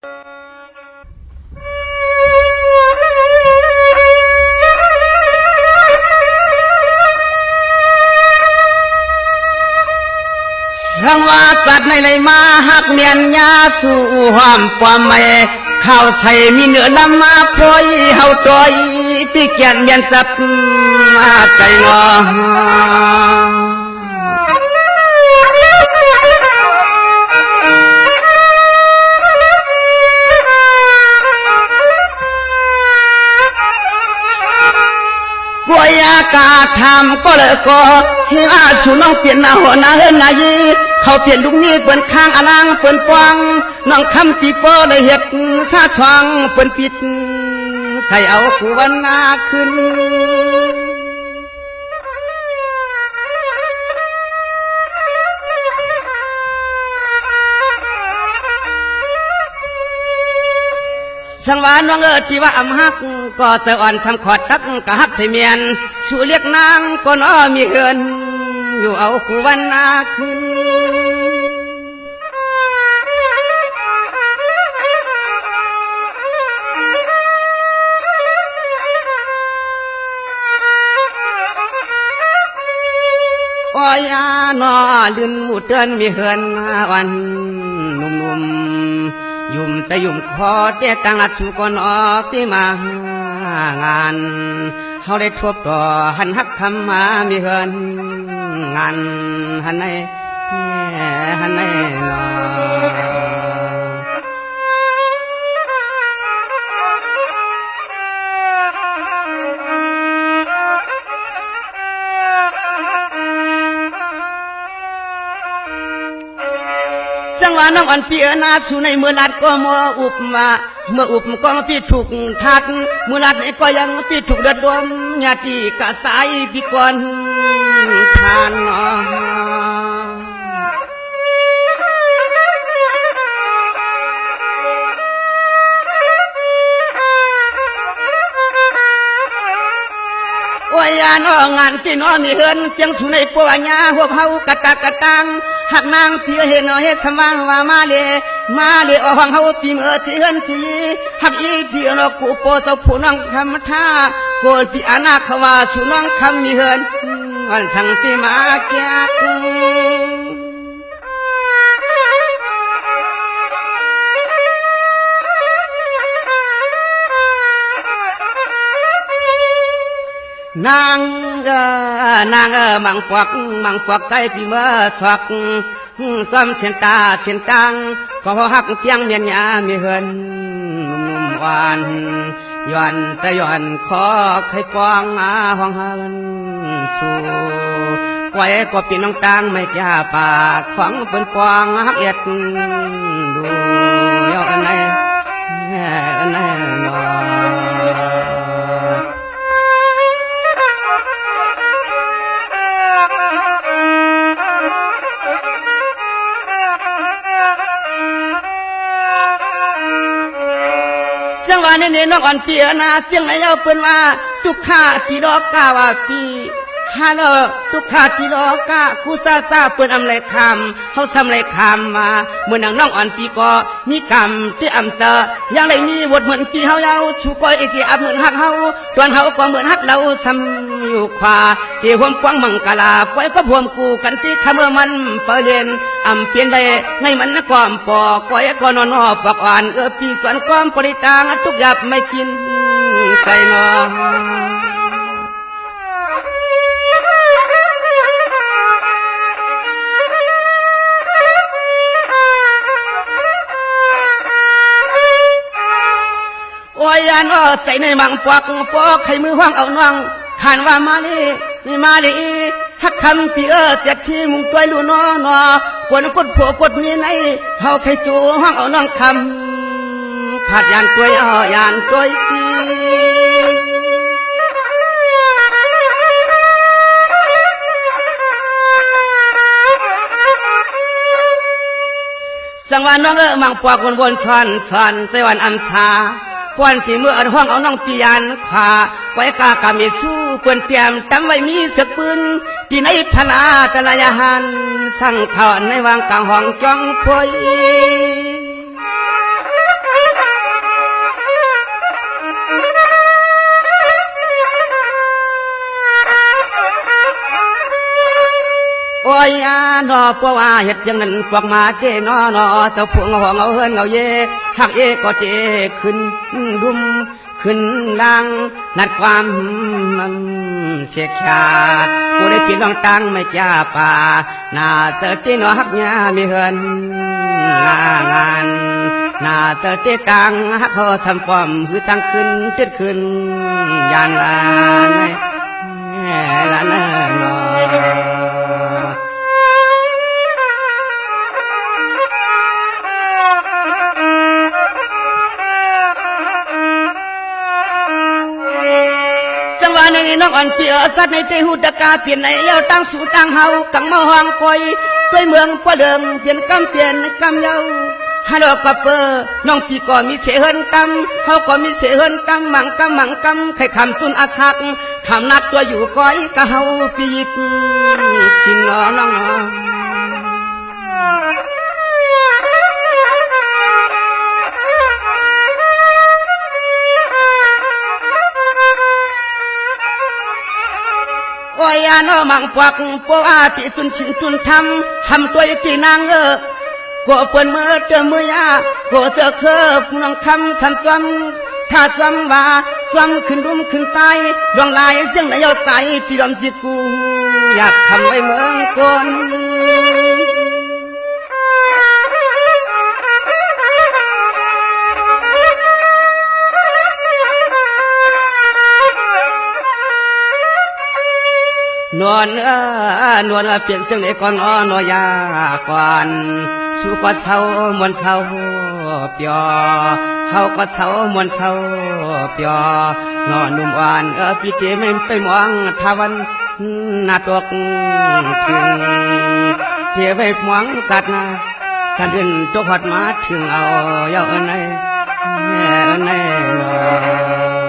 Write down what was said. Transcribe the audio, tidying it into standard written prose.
สังวาจัดในเลยมาหักเมียนยาสู่ห้อมปอมไม่ข้าวใส่มีเนื้อลำมาพลอยเฮาตอยพี่เกียนเมียนจับใจงอกลัวยากาทำก็เลยก็เฮียสูน้องเปลี่ยนหน้าหัวหน้าเฮนายเขาเปลี่ยนลุงนี้เปิ้นข้างอลังเปิ้นปวงน้องคำปีโป้เลยเห็ดซาสว่างเปิ้นปิดใส่เอากูวันนาขึ้นสังวานน้องที่ว่าอำฮักก็จะอ่อนสำขอดตักกะฮักใส่เมียนชูเรียกนางก็น้อมีเฮือนอยู่เอากูวันนาขึ้นโอ้ยนอลืนหมู่เตือนมีเฮือนวันนุ่มๆยุ่มจะยุ่มคอเตี้ยกลางลัดชูก่อนออกที่มางานเขาได้ทบต่อหันฮักคำมามีเฮือนงานหันในนอจังหวะน้องอ่อนเปียนาสู่ในเมื่อลัดก็มัวอุบมาเมื่ออุบก็พี่ถูกทัดเมื่อลัดก็ยังพี่ถูกเดือดร้อนญาติกะสายพี่ก่อนทานโอ้ยน้องงานที่น้องมีเฮือนเจียงสู่ในปัวญาหัวเฮากะตากะตังหักนางเพียเห็นเฮ็ดสว่างว่ามาเลยออกเฮาปีเมื่อที่เฮือนที่หักอีปีนอกูโปเจ้าผู้น้องคำท่าโกนปีอานาเขาว่าสู่น้องคำมีเฮือนวันสั่งปีมาแก่นางมังปวักใจพี่เมื่อสวักซ้ำเส้นตาเส้นตังก็พอหักเพียงเมียนยามีเฮือนนุ่มหวานย้อนจะย้อนขอให้ปองห้องเฮือนสู่ไว้ก็ปีน้องตังไม่แก่ปากของเป็นปองหักเอ็ดดูย้อนในจังหวะนี้น้องอ่อนเปียนาเจียงไหนเอาเปิ้นว่าทุกข้าที่รอกาว่าปีฮัลโหลทุกข้าที่รอกาคูซาเปิ้นอำไรคำเขาซ้ำไรคำมาเมื่อนางน้องอ่อนปีก็มีกรรมที่อำเจอยังไรมีบทเหมือนปีเฮาเยาชูก้อยไอที่อับเหมือนฮักเฮาตอนเฮาก็เหมือนฮักเราซ้ำอยู่ขวาที่ห่วงกว้างมังกลาปล่อยก็พวมกูกันที่ขมือมันเปเรียนอำเปลี่ยนได้ไงมันความปอก้อยก็นอนปากอ่านปีส่วนความปริตางทุกหยับไม่กินใจนอโอ้ยนอใจในมังปอกใครมือห้องเอาน้องขานว่ามาลีฮักคำปีจากที่มุงตัวลูนอกวนกดผัวกดมีในเฮาใครจูห้องเอาน้องคำผัดยานตัวยานตัวปีสังวานน้องมังปอกวนซ้อนใจวันอัมสาป้อนที่เมื่อห้องเอาน้องปียานขาไว้กากามีสู้เพื่อนเตรียมตั้งไว้มีสปืนที่ในพลาตะลายหันสั่งถอนในวางกลางห้องจ้องพอย โอ้ยนอเพราะว่าเฮ็ดจังนั้นพวกมาเตนอนอเจ้าพวงห้องเอาเฮินเอาเยหักเอก็เตขึ้นดุมขึ้นดังนัดความเสียขาผู้ได้พี่น้องตังไม่จ้าป่าน่าเจอที่นอหักยามีเฮินงานน่าเจอที่กังหักเขาทำความคือตั้งขึ้นติดขึ้นยานลานลานนอในน้องอ่อนเปียสัตว์ในเตหูตะกาเปลี่ยนในเย้าตั้งสู่ตั้งเฮากังมาห้องปอยด้วยเมืองปะเดิงเปลี่ยนกำเปลี่ยนกำเย้าฮัลโหลกับเปอร์น้องพี่ก็มีเสหินกำเขาก็มีเสหินกำหมังกำใครคำจุนอาชักคำนัดตัวอยู่ก้อยกะเฮาปีกชินน้องโอ้ยน้อมังปวักปวอาติสุนชินทุนทำตัวที่นางกัวเปิ่นเมื่อเจอมือยากัวเจอเคบน้องคำสันจำถ้าจำว่าจำขึ้นดุมขึ้นใจดวงลายเสียงในยอดใจพี่ดอมจิตกูอยากทำไว้เมืองคนนวลนวลเปลี่ยนจังเลยก่อนนอยาก่อนสู้ก็เศร้ามวนเศร้าเปียเขาก็เศร้ามวนเศร้าเปียนอนนุ่มหวานพี่เตไม่ไปมองทวันหน้าตกถึงเทไปมองสัตว์นะสัตว์เดินตัวหอดมาถึงเอาเยาะในนอ